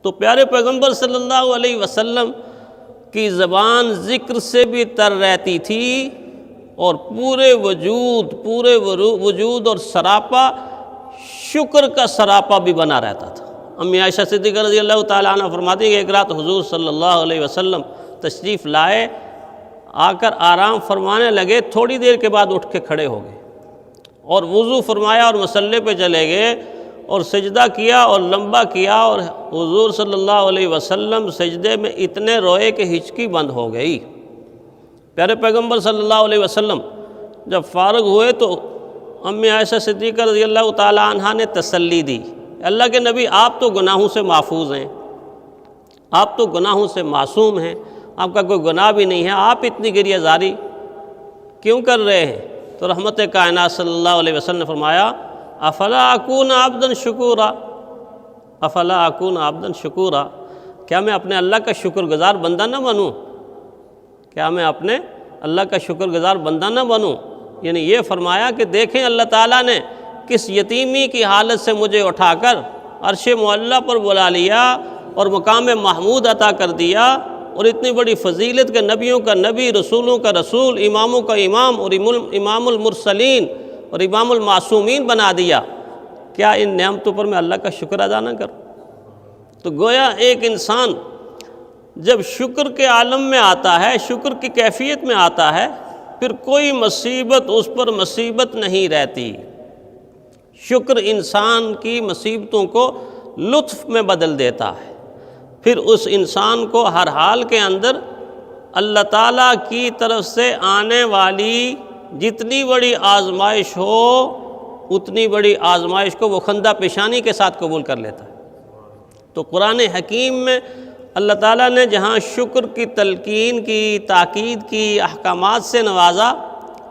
تو پیارے پیغمبر صلی اللہ علیہ وسلم کی زبان ذکر سے بھی تر رہتی تھی اور پورے وجود اور سراپا شکر کا سراپا بھی بنا رہتا تھا۔ امی عائشہ صدیقہ رضی اللہ تعالیٰ عنہ فرماتی ہیں کہ ایک رات حضور صلی اللہ علیہ وسلم تشریف لائے، آ کر آرام فرمانے لگے، تھوڑی دیر کے بعد اٹھ کے کھڑے ہو گئے اور وضو فرمایا اور مصلی پہ چلے گئے اور سجدہ کیا اور لمبا کیا، اور حضور صلی اللہ علیہ وسلم سجدے میں اتنے روئے کہ ہچکی بند ہو گئی۔ پیارے پیغمبر صلی اللہ علیہ وسلم جب فارغ ہوئے تو امی عائشہ صدیقہ رضی اللہ تعالیٰ عنہ نے تسلی دی، اللہ کے نبی آپ تو گناہوں سے محفوظ ہیں، آپ تو گناہوں سے معصوم ہیں، آپ کا کوئی گناہ بھی نہیں ہے، آپ اتنی گریہ زاری کیوں کر رہے ہیں؟ تو رحمت کائنات صلی اللہ علیہ وسلم نے فرمایا افلا اکون عبدا شکورا، افلا اکون عبدا شکورا، کیا میں اپنے اللہ کا شکر گزار بندہ نہ بنوں؟ کیا میں اپنے اللہ کا شکر گزار بندہ نہ بنوں؟ یعنی یہ فرمایا کہ دیکھیں اللہ تعالیٰ نے کس یتیمی کی حالت سے مجھے اٹھا کر عرش معلیٰ پر بلا لیا اور مقام محمود عطا کر دیا، اور اتنی بڑی فضیلت کے نبیوں کا نبی، رسولوں کا رسول، اماموں کا امام اور امام المرسلین اور امام المعصومین بنا دیا۔ کیا ان نعمتوں پر میں اللہ کا شکر ادا نہ کروں؟ تو گویا ایک انسان جب شکر کے عالم میں آتا ہے، شکر کی کیفیت میں آتا ہے، پھر کوئی مصیبت اس پر مصیبت نہیں رہتی۔ شکر انسان کی مصیبتوں کو لطف میں بدل دیتا ہے، پھر اس انسان کو ہر حال کے اندر اللہ تعالیٰ کی طرف سے آنے والی جتنی بڑی آزمائش ہو اتنی بڑی آزمائش کو وہ خندہ پیشانی کے ساتھ قبول کر لیتا ہے۔ تو قرآن حکیم میں اللہ تعالیٰ نے جہاں شکر کی تلقین کی، تاکید کی، احکامات سے نوازا،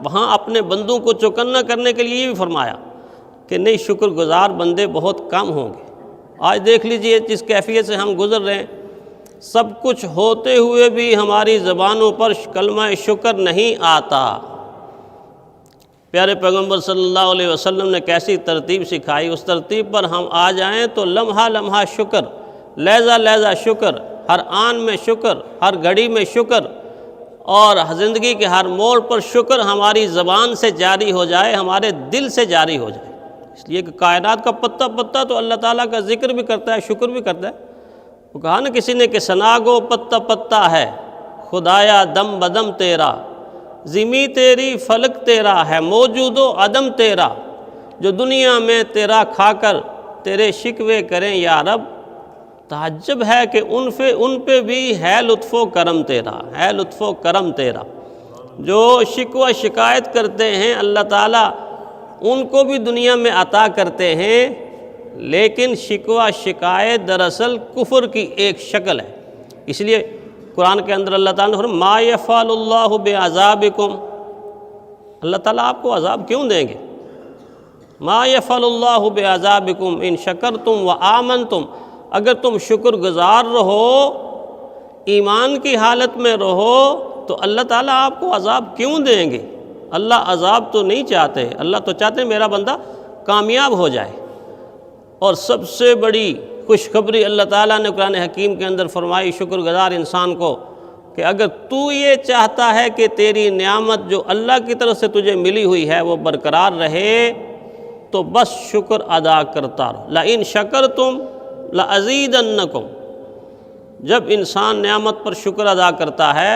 وہاں اپنے بندوں کو چوکنا کرنے کے لیے بھی فرمایا کہ نہیں، شکر گزار بندے بہت کم ہوں گے۔ آج دیکھ لیجئے جس کیفیت سے ہم گزر رہے ہیں، سب کچھ ہوتے ہوئے بھی ہماری زبانوں پر کلمہ شکر نہیں آتا۔ پیارے پیغمبر صلی اللہ علیہ وسلم نے کیسی ترتیب سکھائی، اس ترتیب پر ہم آ جائیں تو لمحہ لمحہ شکر، لحظہ لحظہ شکر، ہر آن میں شکر، ہر گھڑی میں شکر، اور زندگی کے ہر موڑ پر شکر ہماری زبان سے جاری ہو جائے، ہمارے دل سے جاری ہو جائے۔ اس لیے کہ کائنات کا پتہ پتہ تو اللہ تعالیٰ کا ذکر بھی کرتا ہے، شکر بھی کرتا ہے۔ وہ کہا نا کسی نے کہ سناگو پتہ پتہ ہے خدایا دم بدم تیرا، زمیں تیری فلک تیرا ہے موجود و عدم تیرا، جو دنیا میں تیرا کھا کر تیرے شکوے کریں یا رب، تعجب ہے کہ ان پہ بھی ہے لطف و کرم تیرا، ہے لطف و کرم تیرا۔ جو شکوہ شکایت کرتے ہیں اللہ تعالیٰ ان کو بھی دنیا میں عطا کرتے ہیں، لیکن شکوہ شکایت دراصل کفر کی ایک شکل ہے۔ اس لیے قرآن کے اندر اللہ تعالیٰ نے فرمایا ما یفعل اللہ بعذابکم، اللہ تعالیٰ آپ کو عذاب کیوں دیں گے؟ ما یفعل اللہ بعذابکم ان شکرتم وآمنتم، اگر تم شکر گزار رہو، ایمان کی حالت میں رہو، تو اللہ تعالیٰ آپ کو عذاب کیوں دیں گے؟ اللہ عذاب تو نہیں چاہتے، اللہ تو چاہتے ہیں میرا بندہ کامیاب ہو جائے۔ اور سب سے بڑی خوشخبری اللہ تعالیٰ نے قرآن حکیم کے اندر فرمائی شکر گزار انسان کو کہ اگر تو یہ چاہتا ہے کہ تیری نعمت جو اللہ کی طرف سے تجھے ملی ہوئی ہے وہ برقرار رہے، تو بس شکر ادا کرتا رہو۔ لَإِن شَكَرْتُمْ لَأَزِيدَنَّكُمْ، جب انسان نعمت پر شکر ادا کرتا ہے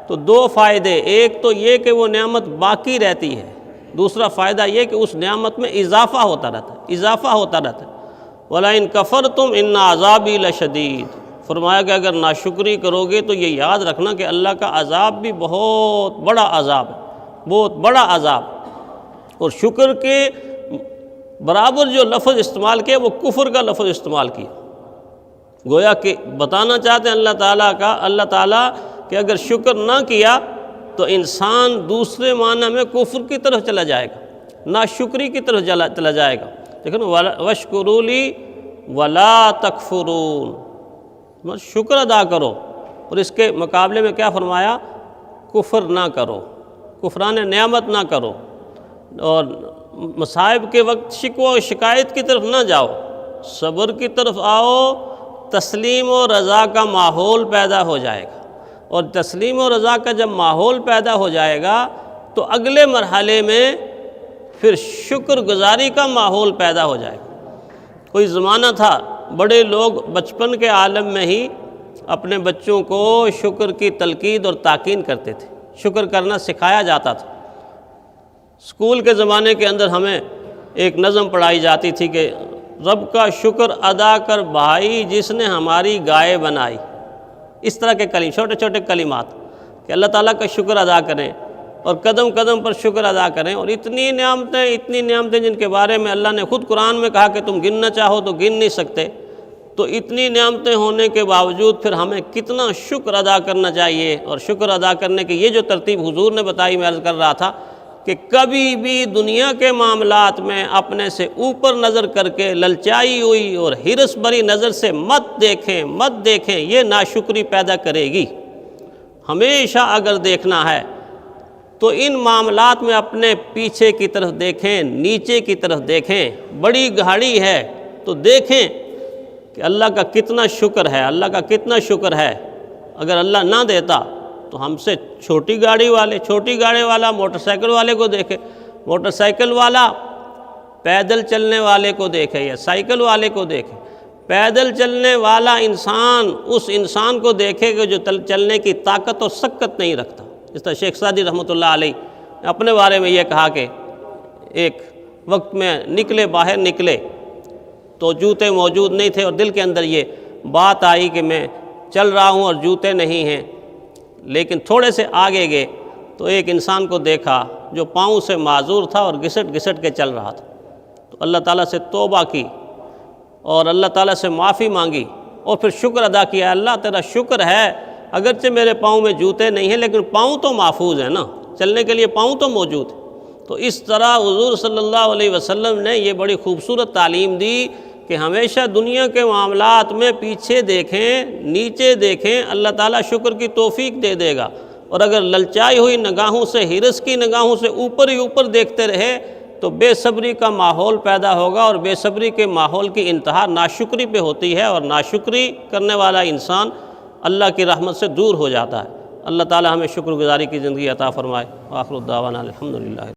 تو دو فائدے، ایک تو یہ کہ وہ نعمت باقی رہتی ہے، دوسرا فائدہ یہ کہ اس نعمت میں اضافہ ہوتا رہتا ہے، اضافہ ہوتا رہتا ہے۔ وَلَئِن كَفَرْتُمْ إِنَّ عَذَابِي لَشَدِيدٌ، فرمایا کہ اگر ناشکری کرو گے تو یہ یاد رکھنا کہ اللہ کا عذاب بھی بہت بڑا عذاب ہے، بہت بڑا عذاب۔ اور شکر کے برابر جو لفظ استعمال کیا وہ کفر کا لفظ استعمال کیا، گویا کہ بتانا چاہتے ہیں اللہ تعالیٰ کہ اگر شکر نہ کیا تو انسان دوسرے معنی میں کفر کی طرف چلا جائے گا، ناشکری کی طرف چلا جائے گا۔ لیکن وَاشْكُرُوا لِي وَلَا تَكْفُرُونَ، شکر ادا کرو، اور اس کے مقابلے میں کیا فرمایا؟ کفر نہ کرو، کفران نعمت نہ کرو، اور مصائب کے وقت شکوہ و شکایت کی طرف نہ جاؤ، صبر کی طرف آؤ، تسلیم و رضا کا ماحول پیدا ہو جائے گا، اور تسلیم و رضا کا جب ماحول پیدا ہو جائے گا تو اگلے مرحلے میں پھر شکر گزاری کا ماحول پیدا ہو جائے گا۔ کوئی زمانہ تھا بڑے لوگ بچپن کے عالم میں ہی اپنے بچوں کو شکر کی تلقین اور تاکین کرتے تھے، شکر کرنا سکھایا جاتا تھا۔ اسکول کے زمانے کے اندر ہمیں ایک نظم پڑھائی جاتی تھی کہ رب کا شکر ادا کر بھائی جس نے ہماری گائے بنائی۔ اس طرح کے چھوٹے چھوٹے کلمات کہ اللہ تعالیٰ کا شکر ادا کریں اور قدم قدم پر شکر ادا کریں، اور اتنی نعمتیں جن کے بارے میں اللہ نے خود قرآن میں کہا کہ تم گننا چاہو تو گن نہیں سکتے، تو اتنی نعمتیں ہونے کے باوجود پھر ہمیں کتنا شکر ادا کرنا چاہیے۔ اور شکر ادا کرنے کی یہ جو ترتیب حضور نے بتائی، میں عرض کر رہا تھا کہ کبھی بھی دنیا کے معاملات میں اپنے سے اوپر نظر کر کے للچائی ہوئی اور ہرس بری نظر سے مت دیکھیں، یہ ناشکری پیدا کرے گی۔ ہمیشہ اگر دیکھنا ہے تو ان معاملات میں اپنے پیچھے کی طرف دیکھیں، نیچے کی طرف دیکھیں، بڑی گاڑی ہے تو دیکھیں کہ اللہ کا کتنا شکر ہے، اللہ کا کتنا شکر ہے۔ اگر اللہ نہ دیتا تو ہم سے چھوٹی گاڑی والا موٹر سائیکل والے کو دیکھے، موٹر سائیکل والا پیدل چلنے والے کو دیکھے یا سائیکل والے کو دیکھے، پیدل چلنے والا انسان اس انسان کو دیکھے کہ جو چلنے کی طاقت اور سکت نہیں رکھتا۔ اس طرح شیخ سعدی رحمۃ اللہ علیہ نے اپنے بارے میں یہ کہا کہ ایک وقت میں باہر نکلے تو جوتے موجود نہیں تھے، اور دل کے اندر یہ بات آئی کہ میں چل رہا ہوں اور جوتے نہیں ہیں، لیکن تھوڑے سے آگے گئے تو ایک انسان کو دیکھا جو پاؤں سے معذور تھا اور گھسٹ کے چل رہا تھا، تو اللہ تعالیٰ سے توبہ کی اور اللہ تعالیٰ سے معافی مانگی اور پھر شکر ادا کیا، اللہ تیرا شکر ہے اگرچہ میرے پاؤں میں جوتے نہیں ہیں لیکن پاؤں تو محفوظ ہیں نا، چلنے کے لیے پاؤں تو موجود ہیں۔ تو اس طرح حضور صلی اللہ علیہ وسلم نے یہ بڑی خوبصورت تعلیم دی کہ ہمیشہ دنیا کے معاملات میں پیچھے دیکھیں، نیچے دیکھیں، اللہ تعالیٰ شکر کی توفیق دے دے گا، اور اگر للچائی ہوئی نگاہوں سے، ہرس کی نگاہوں سے اوپر ہی اوپر دیکھتے رہے تو بے صبری کا ماحول پیدا ہوگا، اور بے صبری کے ماحول کی انتہا ناشکری پہ ہوتی ہے، اور ناشکری کرنے والا انسان اللہ کی رحمت سے دور ہو جاتا ہے۔ اللہ تعالیٰ ہمیں شکر گزاری کی زندگی عطا فرمائے۔ وآخر الدعوانا الحمدللہ۔